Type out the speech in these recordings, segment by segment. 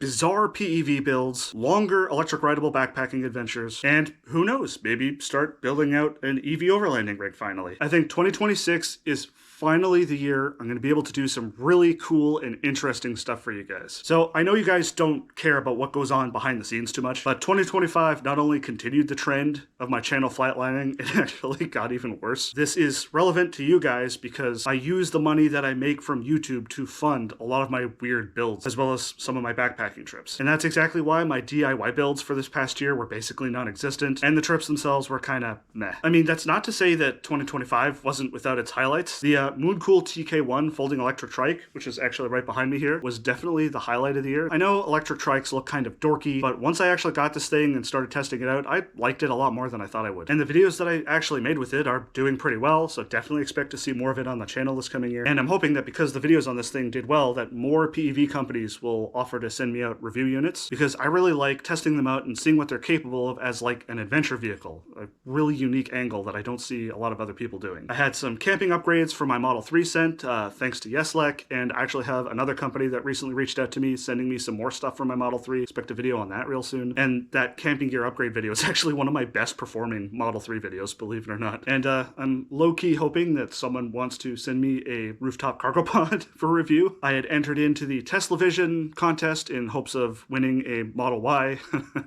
bizarre PEV builds, longer electric rideable backpacking adventures, and who knows, maybe start building out an EV overlanding rig finally. I think 2026 is finally the year I'm going to be able to do some really cool and interesting stuff for you guys. So I know you guys don't care about what goes on behind the scenes too much, but 2025 not only continued the trend of my channel flatlining, it actually got even worse. This is relevant to you guys because I use the money that I make from YouTube to fund a lot of my weird builds, as well as some of my backpacking trips. And that's exactly why my DIY builds for this past year were basically non-existent, and the trips themselves were kind of meh. I mean, that's not to say that 2025 wasn't without its highlights. The Mooncool TK1 folding electric trike, which is actually right behind me here, was definitely the highlight of the year. I know electric trikes look kind of dorky, but once I actually got this thing and started testing it out, I liked it a lot more than I thought I would. And the videos that I actually made with it are doing pretty well, so definitely expect to see more of it on the channel this coming year. And I'm hoping that because the videos on this thing did well, that more PEV companies will offer to send me out review units, because I really like testing them out and seeing what they're capable of as like an adventure vehicle, a really unique angle that I don't see a lot of other people doing. I had some camping upgrades for my Model 3 sent, thanks to Yeslek, and I actually have another company that recently reached out to me sending me some more stuff for my Model 3. Expect a video on that real soon. And that camping gear upgrade video is actually one of my best performing Model 3 videos, believe it or not. And I'm low-key hoping that someone wants to send me a rooftop cargo pod for review. I had entered into the Tesla Vision contest in hopes of winning a Model Y.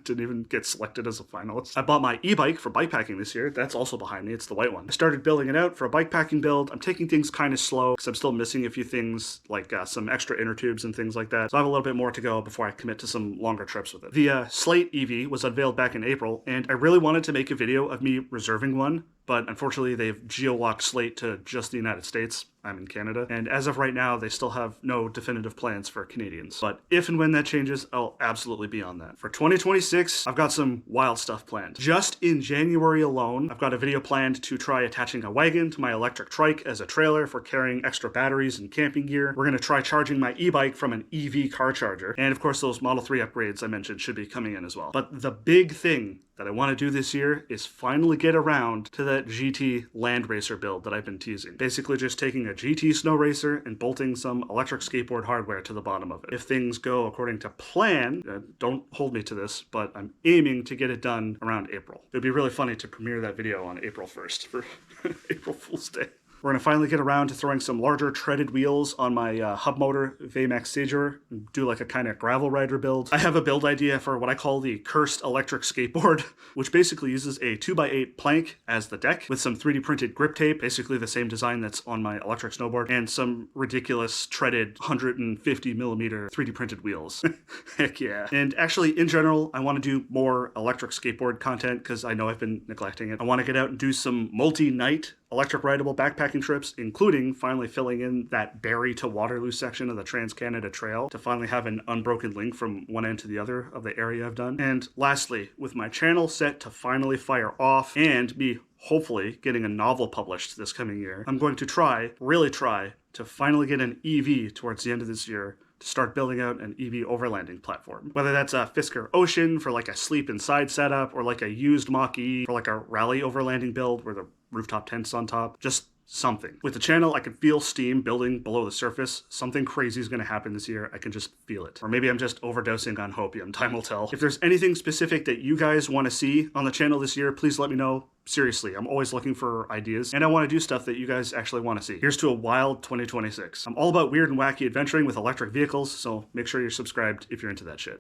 Didn't even get selected as a finalist. I bought my e-bike for bikepacking this year. That's also behind me. It's the white one. I started building it out for a bikepacking build. I'm taking things kind of slow because I'm still missing a few things like some extra inner tubes and things like that. So I have a little bit more to go before I commit to some longer trips with it. The Slate EV was unveiled back in April, and I really wanted to make a video of me reserving one, but unfortunately they've geo-locked Slate to just the United States. I'm in Canada, and as of right now, they still have no definitive plans for Canadians. But if and when that changes, I'll absolutely be on that. For 2026, I've got some wild stuff planned. Just in January alone, I've got a video planned to try attaching a wagon to my electric trike as a trailer for carrying extra batteries and camping gear. We're going to try charging my e-bike from an EV car charger. And of course, those Model 3 upgrades I mentioned should be coming in as well. But the big thing that I want to do this year is finally get around to that GT Land Racer build that I've been teasing. Basically just taking a GT Snow Racer and bolting some electric skateboard hardware to the bottom of it. If things go according to plan, don't hold me to this, but I'm aiming to get it done around April. It would be really funny to premiere that video on April 1st for April Fool's Day. We're going to finally get around to throwing some larger treaded wheels on my hub motor Vmax Sager and do like a kind of gravel rider build. I have a build idea for what I call the cursed electric skateboard, which basically uses a 2x8 plank as the deck with some 3D printed grip tape, basically the same design that's on my electric snowboard, and some ridiculous treaded 150 millimeter 3D printed wheels. Heck yeah. And actually, in general, I want to do more electric skateboard content because I know I've been neglecting it. I want to get out and do some multi-night electric rideable backpacking trips, including finally filling in that Barrie to Waterloo section of the Trans-Canada Trail to finally have an unbroken link from one end to the other of the area I've done. And lastly, with my channel set to finally fire off and me hopefully getting a novel published this coming year, I'm going to really try to finally get an EV towards the end of this year to start building out an EV overlanding platform. Whether that's a Fisker Ocean for like a sleep inside setup, or like a used Mach-E for like a rally overlanding build where the rooftop tent's on top, just something. With the channel, I can feel steam building below the surface. Something crazy is going to happen this year. I can just feel it. Or maybe I'm just overdosing on hopium. Time will tell. If there's anything specific that you guys want to see on the channel this year, please let me know. Seriously, I'm always looking for ideas, and I want to do stuff that you guys actually want to see. Here's to a wild 2026. I'm all about weird and wacky adventuring with electric vehicles, so make sure you're subscribed if you're into that shit.